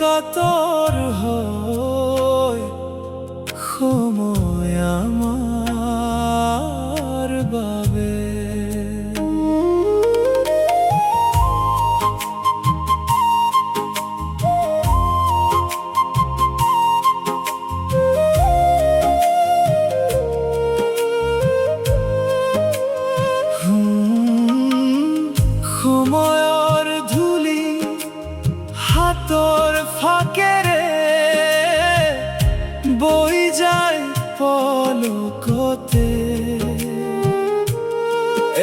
কাতর হয় সময় আমার বাবে। সময়ৰ ধূলি হাতৰ ফাকেৰে বৈ যায় পলকতে।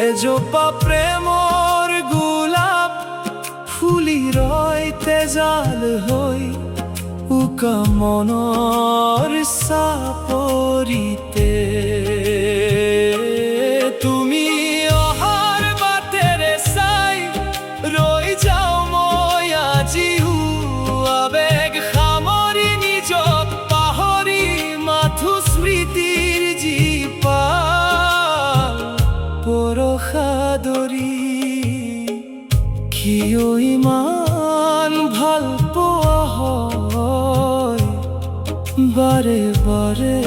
এজোপা প্ৰেমৰ গোলাপ ফুলি ৰয় তেজাল হৈ উকা মনৰ চাপৰিতে। তুমি অহাৰ বাটেৰে চাই ৰৈ যাওঁ মই আজিও, আবেগ সামৰি নিজক পাহৰি মাথো স্মৃতিৰ জীপাল পৰশা ধৰি। কিয় ইমান ভাল পোৱা হয় বাৰে বাৰে?